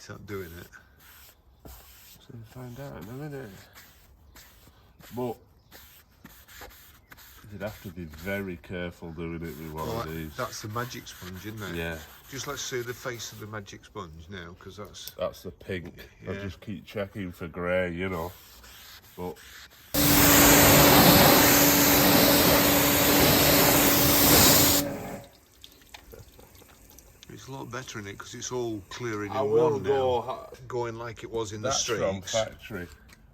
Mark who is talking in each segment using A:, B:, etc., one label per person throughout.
A: It's not doing it.
B: So we'll find out in a minute. But you'd have to be very careful doing it with one of these.
A: That's the magic sponge, isn't it?
B: Yeah.
A: Just let's see the face of the magic sponge now, because
B: that's the pink.
A: Yeah.
B: I just keep checking for grey, you know. But
A: it's a lot better in it because it's all clearing in
B: I will
A: one now, going like it was in the streaks.
B: That's from factory,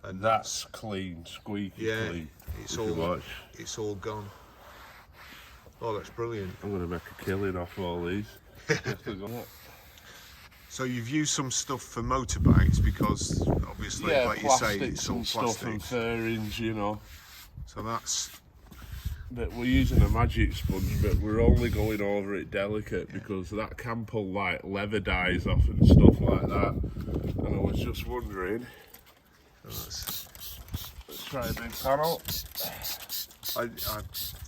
B: and that's clean, squeaky clean.
A: It's all gone. Oh, that's brilliant.
B: I'm going to make a killing off all these.
A: So you've used some stuff for motorbikes because obviously, like you say, it's all
B: stuff and fairings, you know.
A: So that's.
B: But we're using a magic sponge, but we're only going over it delicate because that can pull like leather dyes off and stuff like that. And I was just wondering. Let's try a big panel.
A: I've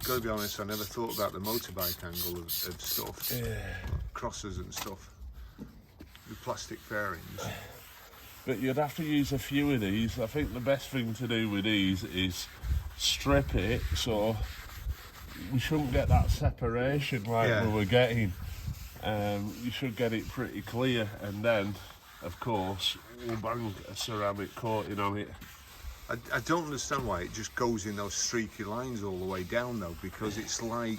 A: got to be honest, I never thought about the motorbike angle of stuff, crosses and stuff, with plastic fairings.
B: But you'd have to use a few of these. I think the best thing to do with these is strip it so we shouldn't get that separation like we were getting. You should get it pretty clear, and then, of course, we'll bang a ceramic coating on it.
A: I don't understand why it just goes in those streaky lines all the way down though, because it's like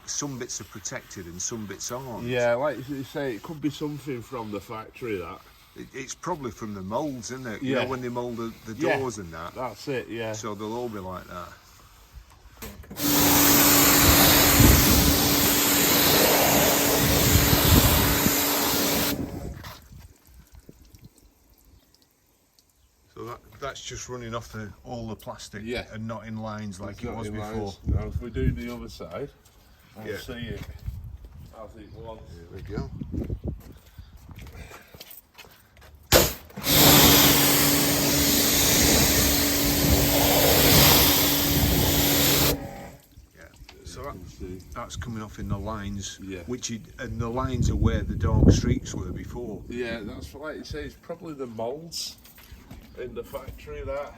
A: some bits are protected and some bits aren't.
B: Yeah, like you say, it could be something from the factory that.
A: It's probably from the moulds, isn't it? You know, when they mould the doors and that.
B: That's it, yeah.
A: So they'll all be like that. So that's just running off all the plastic and not in lines like it was before.
B: Now if we do the other side, I'll see it as it was.
A: Here we go. So that's coming off in the lines, and the lines are where the dark streaks were before.
B: Yeah, that's like you say, it's probably the moulds in the factory that.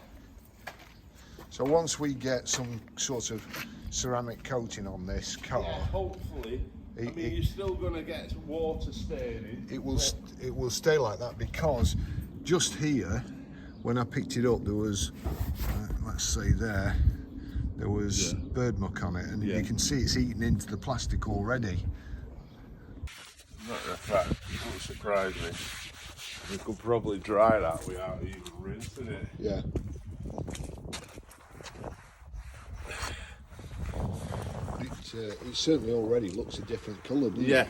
A: So once we get some sort of ceramic coating on this car,
B: hopefully. I mean, you're still going to get water staining.
A: It will stay like that, because just here, when I picked it up, there was, let's say there was bird muck on it, and you can see it's eaten into the plastic already.
B: Matter of fact, it won't surprise me. We could probably dry that without even rinsing it.
A: Yeah. It certainly already looks a different colour, doesn't it?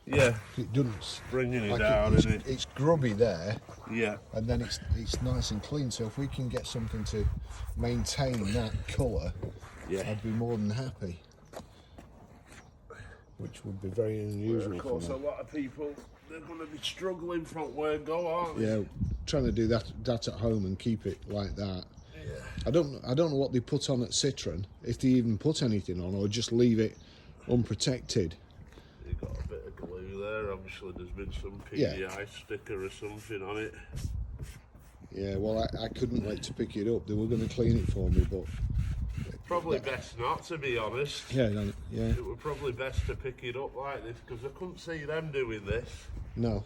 B: Yeah.
A: It doesn't.
B: Bringing it down, isn't it?
A: It's grubby there.
B: Yeah.
A: And then it's nice and clean. So if we can get something to maintain that colour, I'd be more than happy. Which would be very unusual.
B: Well, of course, a lot of people, they're going to be struggling from where go, aren't they?
A: Yeah, trying to do that at home and keep it like that. Yeah. I don't know what they put on at Citroen, if they even put anything on, or just leave it unprotected.
B: You've got a bit of glue there. Obviously, there's been some PDI sticker or something on it.
A: Yeah, well, I couldn't wait to pick it up. They were going to clean it for me, but
B: probably best not, to be honest.
A: Yeah.
B: It would probably best to pick it up like this, because I couldn't see them doing this.
A: No,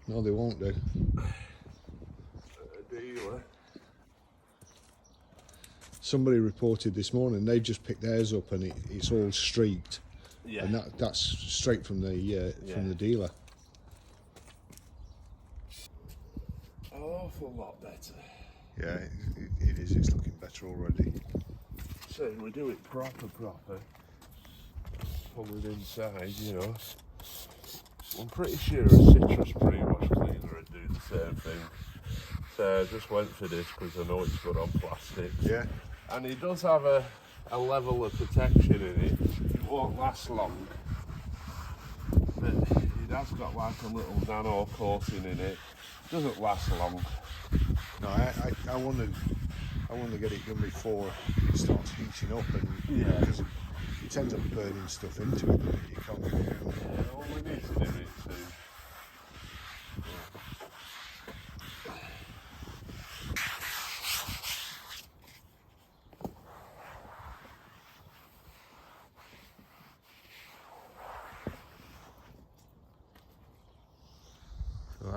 A: they won't do.
B: A dealer.
A: Somebody reported this morning they've just picked theirs up and it's all streaked. Yeah. And that's straight from the dealer.
B: An awful lot better.
A: Yeah, it is. It's looking better already.
B: So we do it proper. Pull it inside, you know. I'm pretty sure a citrus pre-wash cleaner would do the same thing. So I just went for this because I know it's good on plastic.
A: Yeah.
B: And it does have a level of protection in it. It won't last long. But it has got like a little nano coating in it. Doesn't last long.
A: No, I want to get it done before it starts heating up, and because it ends up burning stuff into it. You can't.
B: Well, we need to do it soon.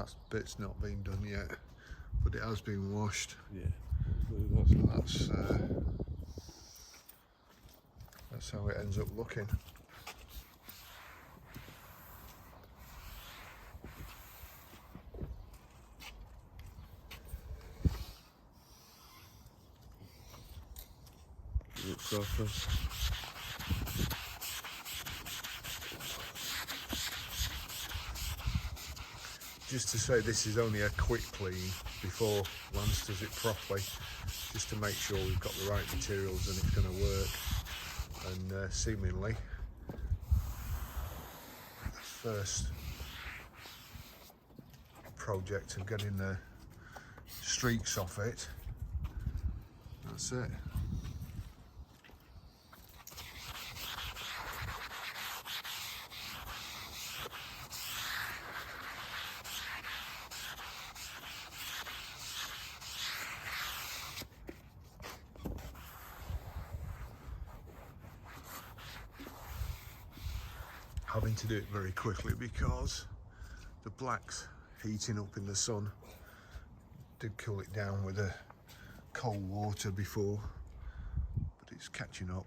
A: That bit's not been done yet, but it has been washed.
B: Yeah.
A: So that's how it ends up looking.
B: Looks awesome.
A: Just to say, this is only a quick clean before Lance does it properly, just to make sure we've got the right materials and it's going to work. And seemingly the first project of getting the streaks off it, that's it. Having to do it very quickly because the black's heating up in the sun. Did cool it down with a cold water before, but it's catching up.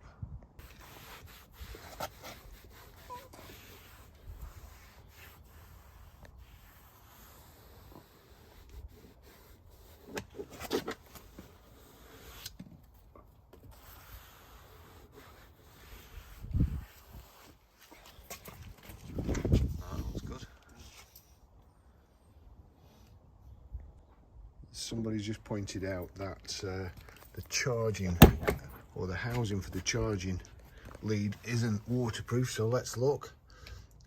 A: Somebody's just pointed out that the charging, or the housing for the charging lead, isn't waterproof, so let's look.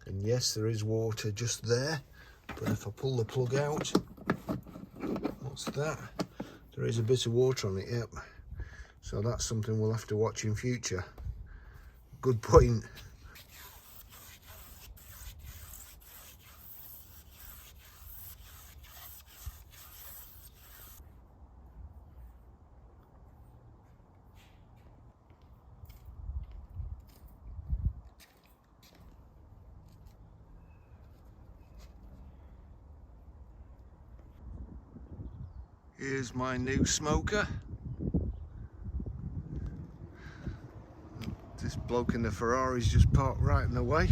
A: And yes, there is water just there, but if I pull the plug out, what's that? There is a bit of water on it, yep. So that's something we'll have to watch in future. Good point. Here's my new smoker. This bloke in the Ferrari's just parked right in the way.